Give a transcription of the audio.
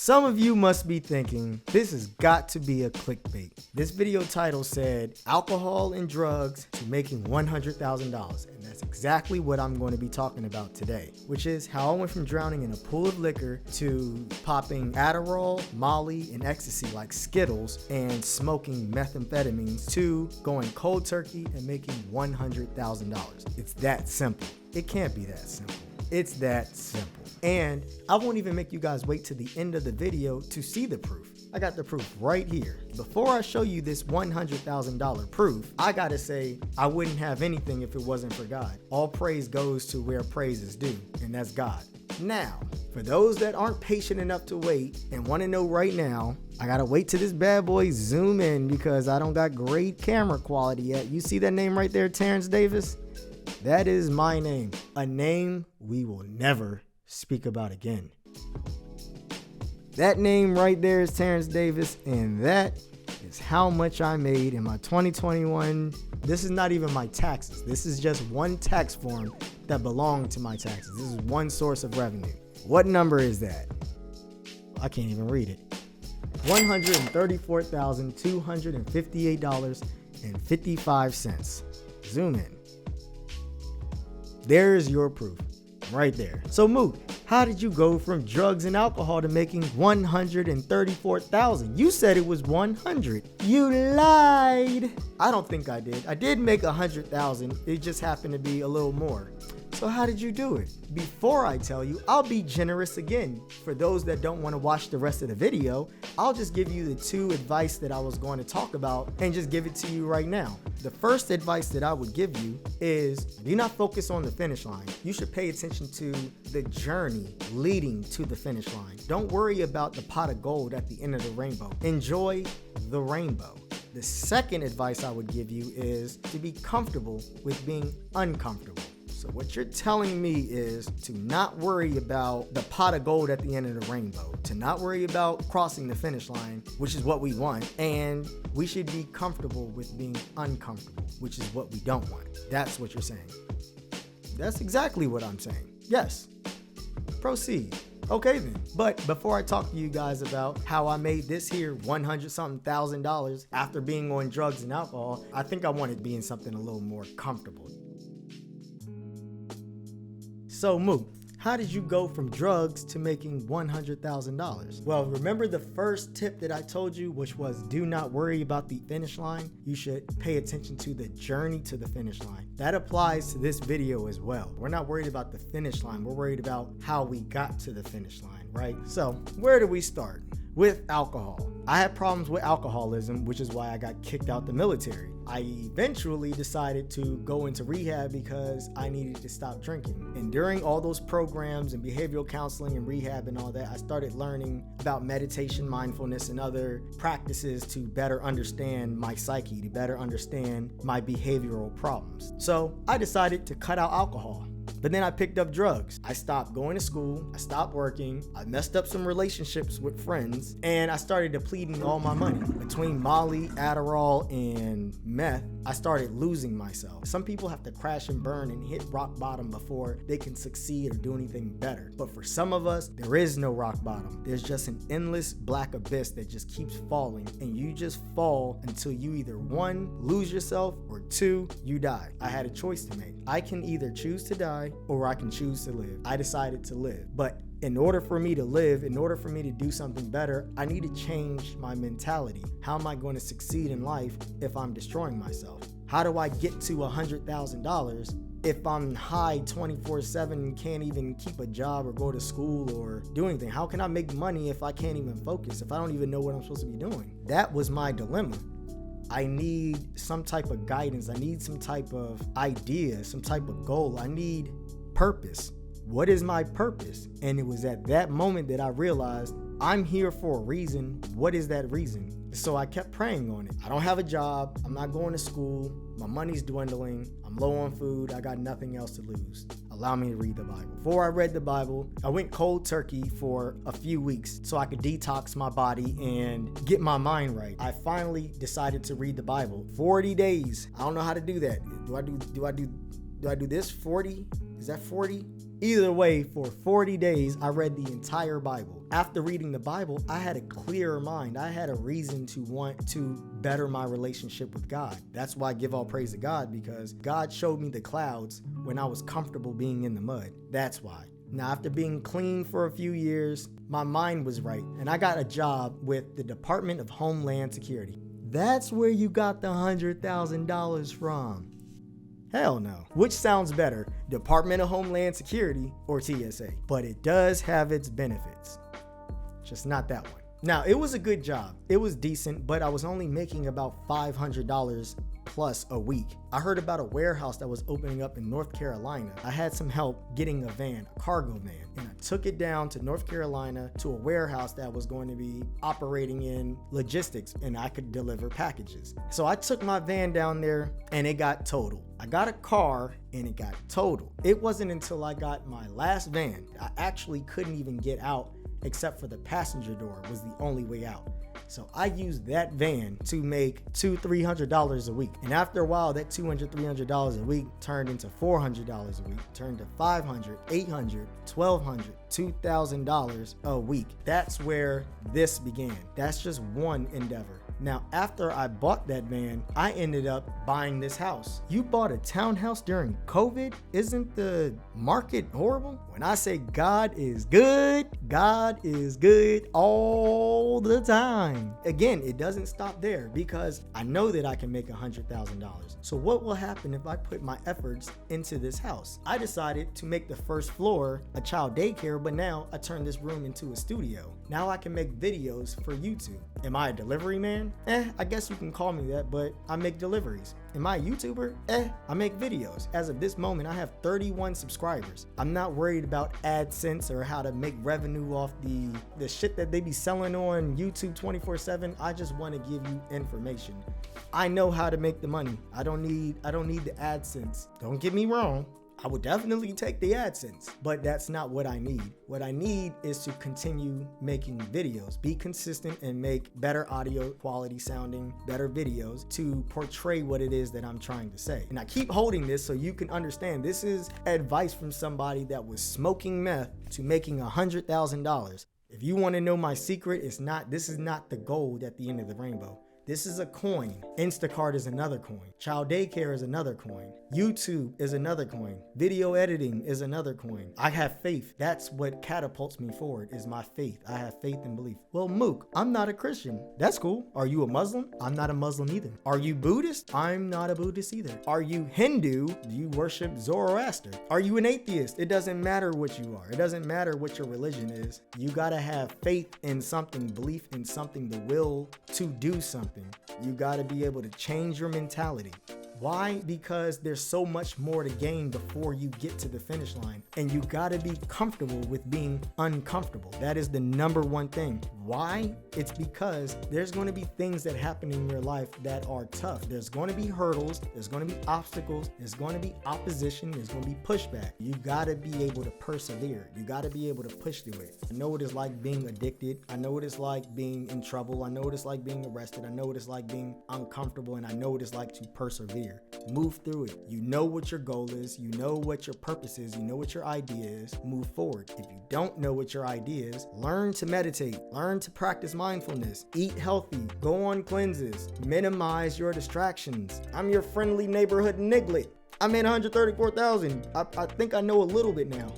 Some of you must be thinking, this has got to be a clickbait. This video title said, alcohol and drugs to making $100,000. And that's exactly what I'm going to be talking about today, which is how I went from drowning in a pool of liquor to popping Adderall, Molly, and ecstasy like Skittles and smoking methamphetamines to going cold turkey and making $100,000. It's that simple. It can't be that simple. It's that simple. And I won't even make you guys wait to the end of the video to see the proof. I got the proof right here. Before I show you this $100,000 proof, I gotta say I wouldn't have anything if it wasn't for God. All praise goes to where praise is due, and that's God. Now, for those that aren't patient enough to wait and want to know right now, I gotta wait till this bad boy zoom in because I don't got great camera quality yet. You see that name right there, Terrence Davis? That is my name, a name we will never speak about again. That name right there is Terrence Davis, and that is how much I made in my 2021. This is not even my taxes. This is just one tax form that belonged to my taxes. This is one source of revenue. What number is that? I can't even read it. $134,258.55. Zoom in. There's your proof right there. So Mook, how did you go from drugs and alcohol to making $134,000? You said it was 100. You lied. I don't think I did. I did make 100,000. It just happened to be a little more. So how did you do it? Before I tell you, I'll be generous again. For those that don't want to watch the rest of the video, I'll just give you the two advice that I was going to talk about and just give it to you right now. The first advice that I would give you is do not focus on the finish line. You should pay attention to the journey leading to the finish line. Don't worry about the pot of gold at the end of the rainbow. Enjoy the rainbow. The second advice I would give you is to be comfortable with being uncomfortable. So what you're telling me is to not worry about the pot of gold at the end of the rainbow, to not worry about crossing the finish line, which is what we want, and we should be comfortable with being uncomfortable, which is what we don't want. That's what you're saying. That's exactly what I'm saying. Yes. Proceed. Okay then. But before I talk to you guys about how I made this here $100-something thousand after being on drugs and alcohol, I think I wanted to be in something a little more comfortable. So Mook, how did you go from drugs to making $100,000? Well, remember the first tip that I told you, which was do not worry about the finish line. You should pay attention to the journey to the finish line. That applies to this video as well. We're not worried about the finish line. We're worried about how we got to the finish line, right? So where do we start? With alcohol. I had problems with alcoholism, which is why I got kicked out the military. I eventually decided to go into rehab because I needed to stop drinking. And during all those programs and behavioral counseling and rehab and all that, I started learning about meditation, mindfulness, and other practices to better understand my psyche, to better understand my behavioral problems. So I decided to cut out alcohol. But then I picked up drugs. I stopped going to school. I stopped working. I messed up some relationships with friends. And I started depleting all my money. Between Molly, Adderall, and meth, I started losing myself. Some people have to crash and burn and hit rock bottom before they can succeed or do anything better. But for some of us, there is no rock bottom. There's just an endless black abyss that just keeps falling. And you just fall until you either one, lose yourself, or two, you die. I had a choice to make. I can either choose to die or I can choose to live. I decided to live. But in order for me to live, in order for me to do something better, I need to change my mentality. How am I going to succeed in life if I'm destroying myself? How do I get to $100,000 if I'm high 24/7 and can't even keep a job or go to school or do anything? How can I make money if I can't even focus, if I don't even know what I'm supposed to be doing? That was my dilemma. I need some type of guidance. I need some type of idea, some type of goal. I need purpose. What is my purpose? And it was at that moment that I realized I'm here for a reason. What is that reason? So I kept praying on it. I don't have a job. I'm not going to school. My money's dwindling. I'm low on food. I got nothing else to lose. Allow me to read the Bible. Before I read the Bible, I went cold turkey for a few weeks so I could detox my body and get my mind right. I finally decided to read the Bible. 40 days. I don't know how to do that. Do I do this 40? Is that 40? Either way, for 40 days, I read the entire Bible. After reading the Bible, I had a clearer mind. I had a reason to want to better my relationship with God. That's why I give all praise to God, because God showed me the clouds when I was comfortable being in the mud. That's why. Now, after being clean for a few years, my mind was right, and I got a job with the Department of Homeland Security. That's where you got the $100,000 from. Hell no. Which sounds better, Department of Homeland Security or TSA? But it does have its benefits. Just not that one. Now, it was a good job. It was decent, but I was only making about $500 plus a week. I heard about a warehouse that was opening up in North Carolina. I had some help getting a van, a cargo van, and I took it down to North Carolina to a warehouse that was going to be operating in logistics, and I could deliver packages. So I took my van down there and it got totaled. I got a car and it got totaled. It wasn't until I got my last van, I actually couldn't even get out except for the passenger door was the only way out. So I used that van to make $200-300 a week. And after a while, that $200-300 a week turned into $400 a week, turned to $500, $800, $1,200, $2,000 a week. That's where this began. That's just one endeavor. Now, after I bought that van, I ended up buying this house. You bought a townhouse during COVID? Isn't the market horrible? When I say God is good all the time. Again, it doesn't stop there because I know that I can make $100,000. So what will happen if I put my efforts into this house? I decided to make the first floor a child daycare, but now I turned this room into a studio. Now I can make videos for YouTube. Am I a delivery man? I guess you can call me that, but I make deliveries. Am I a YouTuber? I make videos. As of this moment, I have 31 subscribers. I'm not worried about AdSense or how to make revenue off the shit that they be selling on YouTube 24/7. I just want to give you information. I know how to make the money. I don't need the AdSense. Don't get me wrong. I would definitely take the AdSense, but that's not what I need. What I need is to continue making videos, be consistent, and make better audio quality sounding, better videos to portray what it is that I'm trying to say. And I keep holding this so you can understand this is advice from somebody that was smoking meth to making $100,000. If you want to know my secret, this is not the gold at the end of the rainbow. This is a coin. Instacart is another coin. Child daycare is another coin. YouTube is another coin. Video editing is another coin. I have faith. That's what catapults me forward, is my faith. I have faith and belief. Well, MOOK, I'm not a Christian. That's cool. Are you a Muslim? I'm not a Muslim either. Are you Buddhist? I'm not a Buddhist either. Are you Hindu? Do you worship Zoroaster? Are you an atheist? It doesn't matter what you are. It doesn't matter what your religion is. You gotta have faith in something, belief in something, the will to do something. You got to be able to change your mentality. Why? Because there's so much more to gain before you get to the finish line. And you got to be comfortable with being uncomfortable. That is the number one thing. Why? It's because there's going to be things that happen in your life that are tough. There's going to be hurdles. There's going to be obstacles. There's going to be opposition. There's going to be pushback. You got to be able to persevere. You got to be able to push through it. I know what it's like being addicted. I know what it's like being in trouble. I know what it's like being arrested. I know what it's like being uncomfortable. And I know what it's like to persevere. Move through it. You know what your goal is. You know what your purpose is. You know what your idea is. Move forward. If you don't know what your idea is, learn to meditate. Learn to practice mindfulness. Eat healthy. Go on cleanses. Minimize your distractions. I'm your friendly neighborhood niglet. I made $134,000. I think I know a little bit now.